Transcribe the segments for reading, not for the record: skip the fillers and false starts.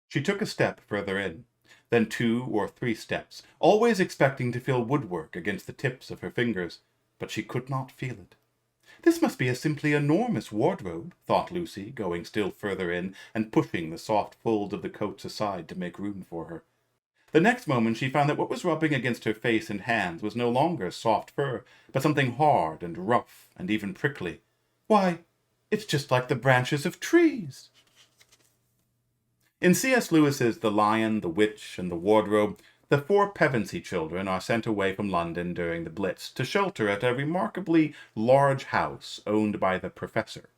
She took a step further in, then 2 or 3 steps, always expecting to feel woodwork against the tips of her fingers, but she could not feel it. This must be a simply enormous wardrobe, thought Lucy, going still further in and pushing the soft folds of the coats aside to make room for her. The next moment she found that what was rubbing against her face and hands was no longer soft fur, but something hard and rough and even prickly. Why, it's just like the branches of trees! In C.S. Lewis's The Lion, the Witch, and the Wardrobe, the 4 Pevensey children are sent away from London during the Blitz to shelter at a remarkably large house owned by the Professor.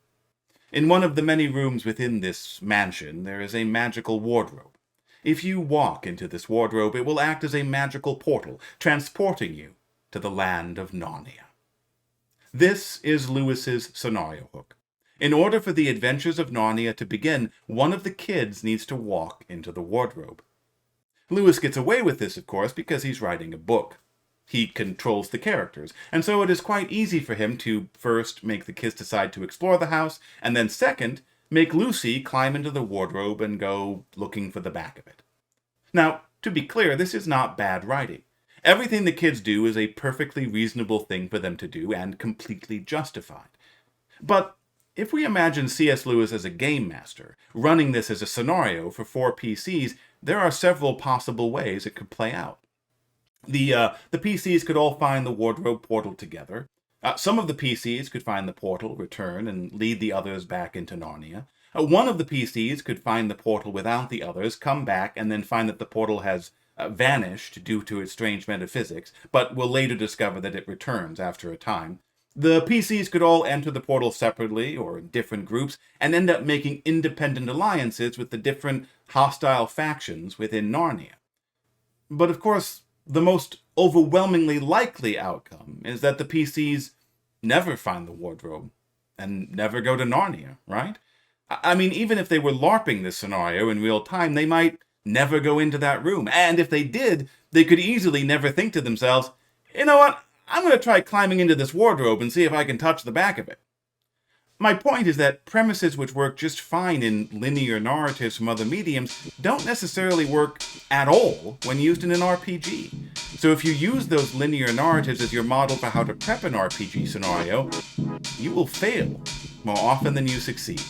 In one of the many rooms within this mansion, there is a magical wardrobe. If you walk into this wardrobe, it will act as a magical portal, transporting you to the land of Narnia. This is Lewis's scenario hook. In order for the adventures of Narnia to begin, one of the kids needs to walk into the wardrobe. Lewis gets away with this, of course, because he's writing a book. He controls the characters, and so it is quite easy for him to first make the kids decide to explore the house, and then second, make Lucy climb into the wardrobe and go looking for the back of it. Now, to be clear, this is not bad writing. Everything the kids do is a perfectly reasonable thing for them to do and completely justified. But if we imagine C.S. Lewis as a game master, running this as a scenario for 4 PCs, there are several possible ways it could play out. The PCs could all find the wardrobe portal together. Some of the PCs could find the portal, return, and lead the others back into Narnia. One of the PCs could find the portal without the others, come back, and then find that the portal has vanished due to its strange metaphysics, but will later discover that it returns after a time. The PCs could all enter the portal separately or in different groups and end up making independent alliances with the different hostile factions within Narnia. But of course, the most overwhelmingly likely outcome is that the PCs never find the wardrobe and never go to Narnia, right? I mean, even if they were LARPing this scenario in real time, they might never go into that room. And if they did, they could easily never think to themselves, you know what, I'm going to try climbing into this wardrobe and see if I can touch the back of it. My point is that premises which work just fine in linear narratives from other mediums don't necessarily work at all when used in an RPG. So if you use those linear narratives as your model for how to prep an RPG scenario, you will fail more often than you succeed.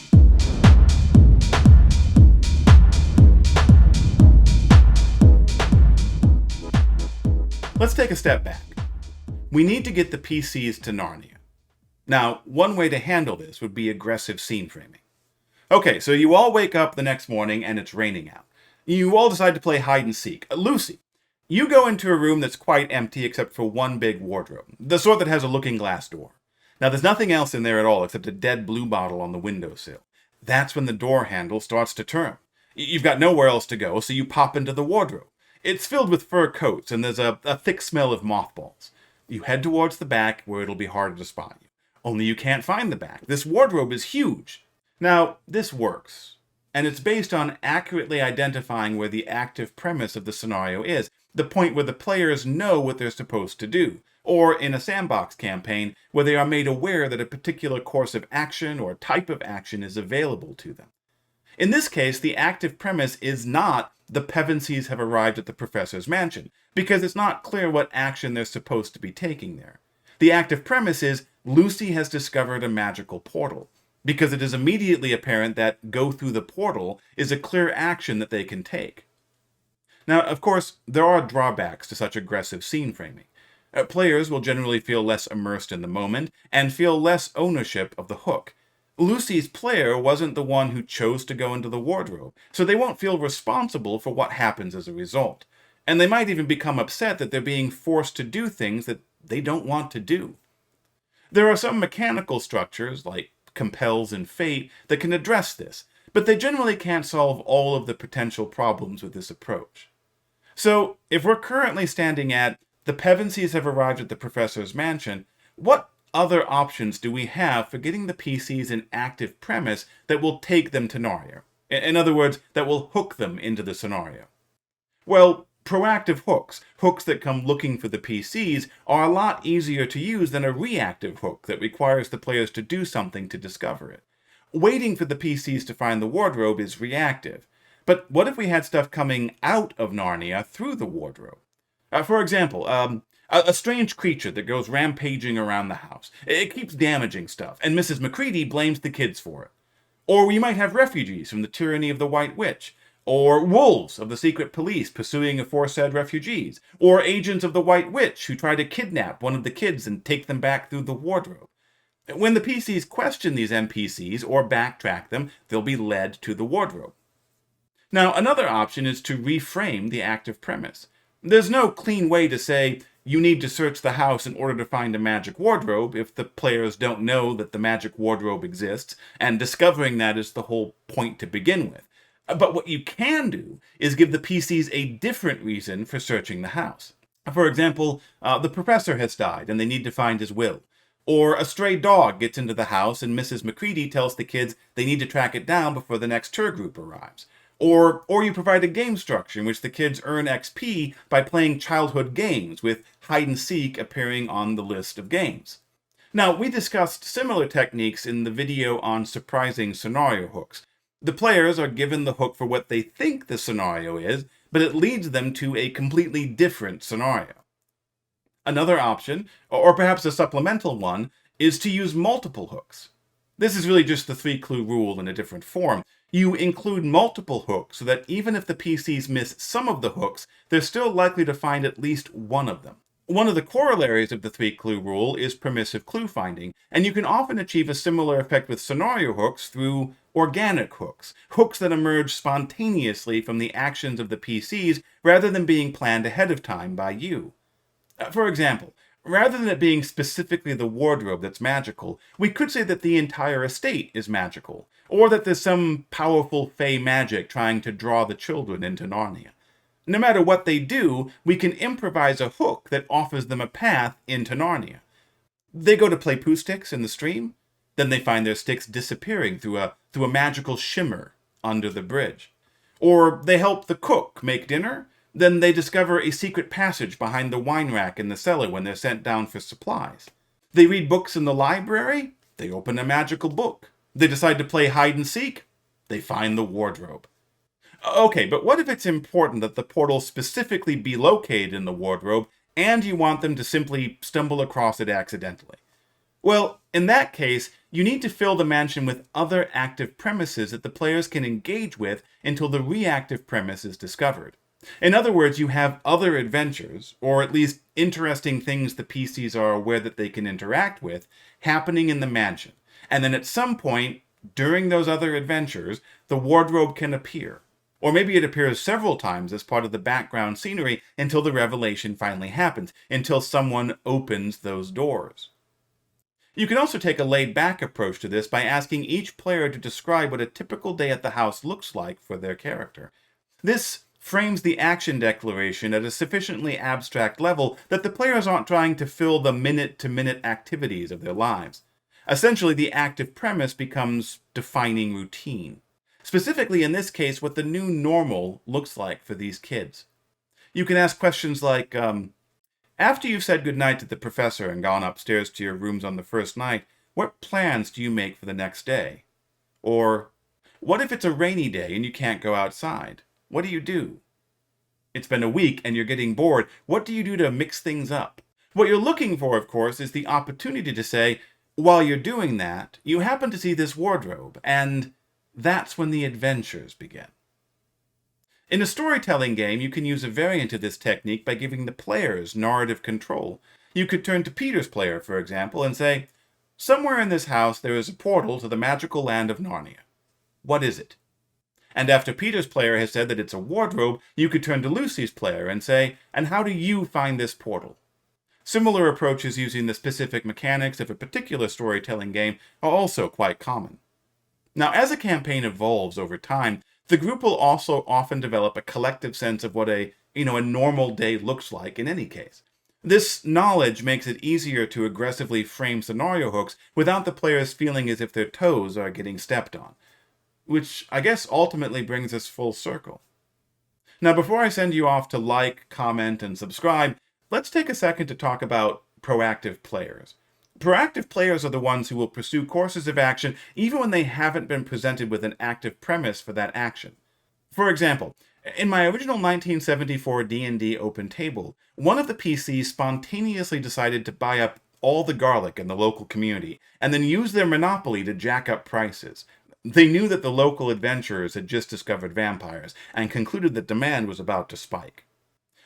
Let's take a step back. We need to get the PCs to Narnia. Now, one way to handle this would be aggressive scene framing. Okay, so you all wake up the next morning and it's raining out. You all decide to play hide and seek. Lucy, you go into a room that's quite empty except for one big wardrobe, the sort that has a looking glass door. Now, there's nothing else in there at all except a dead blue bottle on the windowsill. That's when the door handle starts to turn. You've got nowhere else to go, so you pop into the wardrobe. It's filled with fur coats, and there's a thick smell of mothballs. You head towards the back, where it'll be harder to spot you. Only you can't find the back. This wardrobe is huge. Now, this works, and it's based on accurately identifying where the active premise of the scenario is, the point where the players know what they're supposed to do, or in a sandbox campaign, where they are made aware that a particular course of action or type of action is available to them. In this case, the active premise is not the Pevensies have arrived at the Professor's mansion, because it's not clear what action they're supposed to be taking there. The active premise is Lucy has discovered a magical portal, because it is immediately apparent that go through the portal is a clear action that they can take. Now, of course, there are drawbacks to such aggressive scene framing. Players will generally feel less immersed in the moment and feel less ownership of the hook. Lucy's player wasn't the one who chose to go into the wardrobe, so they won't feel responsible for what happens as a result. And they might even become upset that they're being forced to do things that they don't want to do. There are some mechanical structures, like compels and fate, that can address this, but they generally can't solve all of the potential problems with this approach. So, if we're currently standing at the Pevensies have arrived at the Professor's mansion, what other options do we have for getting the PCs an active premise that will take them to Narnia? In other words, that will hook them into the scenario. Well, proactive hooks that come looking for the PCs, are a lot easier to use than a reactive hook that requires the players to do something to discover it. Waiting for the PCs to find the wardrobe is reactive, But what if we had stuff coming out of Narnia through the wardrobe? For example, a strange creature that goes rampaging around the house. It keeps damaging stuff, and Mrs. McCready blames the kids for it. Or we might have refugees from the tyranny of the White Witch, or wolves of the secret police pursuing aforesaid refugees, or agents of the White Witch who try to kidnap one of the kids and take them back through the wardrobe. When the PCs question these NPCs or backtrack them, they'll be led to the wardrobe. Now, another option is to reframe the active premise. There's no clean way to say, you need to search the house in order to find a magic wardrobe if the players don't know that the magic wardrobe exists, and discovering that is the whole point to begin with. But what you can do is give the PCs a different reason for searching the house. For example, the professor has died and they need to find his will. Or a stray dog gets into the house and Mrs. McCready tells the kids they need to track it down before the next tour group arrives. Or you provide a game structure in which the kids earn XP by playing childhood games, with hide and seek appearing on the list of games. Now, we discussed similar techniques in the video on surprising scenario hooks. The players are given the hook for what they think the scenario is, but it leads them to a completely different scenario. Another option, or perhaps a supplemental one, is to use multiple hooks. This is really just the 3-clue rule in a different form. You include multiple hooks so that even if the PCs miss some of the hooks, they're still likely to find at least one of them. One of the corollaries of the 3-clue rule is permissive clue finding, and you can often achieve a similar effect with scenario hooks through organic hooks, hooks that emerge spontaneously from the actions of the PCs rather than being planned ahead of time by you. For example, rather than it being specifically the wardrobe that's magical, we could say that the entire estate is magical, or that there's some powerful fey magic trying to draw the children into Narnia. No matter what they do, we can improvise a hook that offers them a path into Narnia. They go to play poo sticks in the stream, then they find their sticks disappearing through a magical shimmer under the bridge. Or they help the cook make dinner, then they discover a secret passage behind the wine rack in the cellar when they're sent down for supplies. They read books in the library, they open a magical book. They decide to play hide and seek, they find the wardrobe. Okay, but what if it's important that the portal specifically be located in the wardrobe, and you want them to simply stumble across it accidentally? Well, in that case, you need to fill the mansion with other active premises that the players can engage with until the reactive premise is discovered. In other words, you have other adventures, or at least interesting things the PCs are aware that they can interact with, happening in the mansion. And then at some point, during those other adventures, the wardrobe can appear. Or maybe it appears several times as part of the background scenery until the revelation finally happens, until someone opens those doors. You can also take a laid-back approach to this by asking each player to describe what a typical day at the house looks like for their character. This frames the action declaration at a sufficiently abstract level that the players aren't trying to fill the minute-to-minute activities of their lives. Essentially, the active premise becomes defining routine. Specifically, in this case, what the new normal looks like for these kids. You can ask questions like, after you've said goodnight to the professor and gone upstairs to your rooms on the first night, what plans do you make for the next day? Or, what if it's a rainy day and you can't go outside? What do you do? It's been a week and you're getting bored. What do you do to mix things up? What you're looking for, of course, is the opportunity to say, while you're doing that, you happen to see this wardrobe, and that's when the adventures begin. In a storytelling game, you can use a variant of this technique by giving the players narrative control. You could turn to Peter's player, for example, and say, somewhere in this house there is a portal to the magical land of Narnia. What is it? And after Peter's player has said that it's a wardrobe, you could turn to Lucy's player and say, and how do you find this portal? Similar approaches using the specific mechanics of a particular storytelling game are also quite common. Now, as a campaign evolves over time, the group will also often develop a collective sense of what a normal day looks like in any case. This knowledge makes it easier to aggressively frame scenario hooks without the players feeling as if their toes are getting stepped on. Which I guess ultimately brings us full circle. Now, before I send you off to like, comment, and subscribe, let's take a second to talk about proactive players. Proactive players are the ones who will pursue courses of action even when they haven't been presented with an active premise for that action. For example, in my original 1974 D&D open table, one of the PCs spontaneously decided to buy up all the garlic in the local community, and then use their monopoly to jack up prices. They knew that the local adventurers had just discovered vampires, and concluded that demand was about to spike.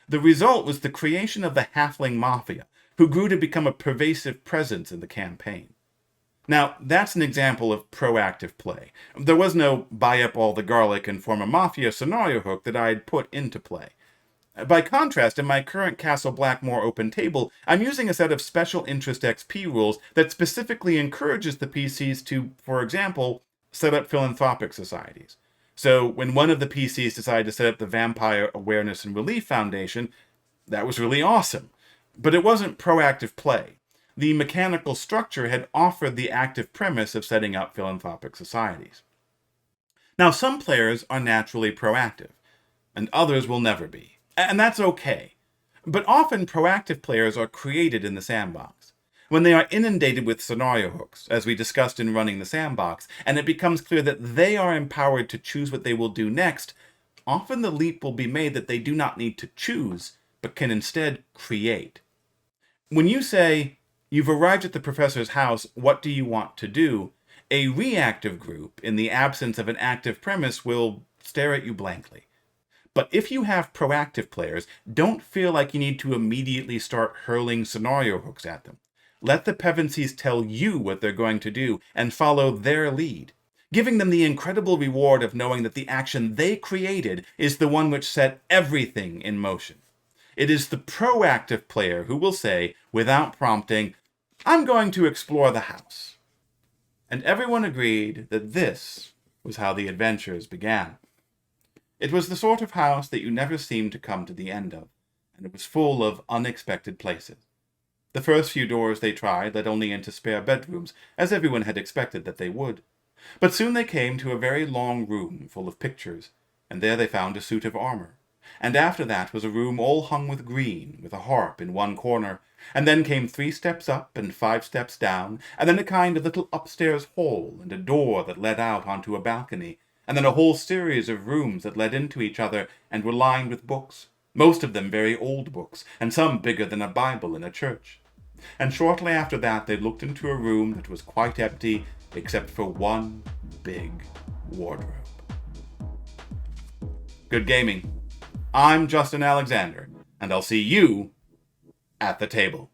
The result was the creation of the Halfling Mafia, who grew to become a pervasive presence in the campaign. Now, that's an example of proactive play. There was no buy up all the garlic and form a mafia scenario hook that I had put into play. By contrast, in my current Castle Blackmore open table, I'm using a set of special interest XP rules that specifically encourages the PCs to, for example, set up philanthropic societies. So when one of the PCs decided to set up the Vampire Awareness and Relief Foundation, that was really awesome. But it wasn't proactive play. The mechanical structure had offered the active premise of setting up philanthropic societies. Now, some players are naturally proactive, and others will never be. And that's okay. But often proactive players are created in the sandbox. When they are inundated with scenario hooks, as we discussed in running the sandbox, and it becomes clear that they are empowered to choose what they will do next, often the leap will be made that they do not need to choose, but can instead create. When you say, "You've arrived at the professor's house, what do you want to do?" a reactive group, in the absence of an active premise, will stare at you blankly. But if you have proactive players, don't feel like you need to immediately start hurling scenario hooks at them. Let the Pevensies tell you what they're going to do and follow their lead, giving them the incredible reward of knowing that the action they created is the one which set everything in motion. It is the proactive player who will say, without prompting, "I'm going to explore the house." And everyone agreed that this was how the adventures began. It was the sort of house that you never seemed to come to the end of, and it was full of unexpected places. The first few doors they tried led only into spare bedrooms, as everyone had expected that they would. But soon they came to a very long room full of pictures, and there they found a suit of armor. And after that was a room all hung with green, with a harp in one corner, and then came 3 steps up and 5 steps down, and then a kind of little upstairs hall, and a door that led out onto a balcony, and then a whole series of rooms that led into each other and were lined with books, most of them very old books, and some bigger than a Bible in a church. And shortly after that they looked into a room that was quite empty, except for one big wardrobe. Good gaming. I'm Justin Alexander, and I'll see you at the table.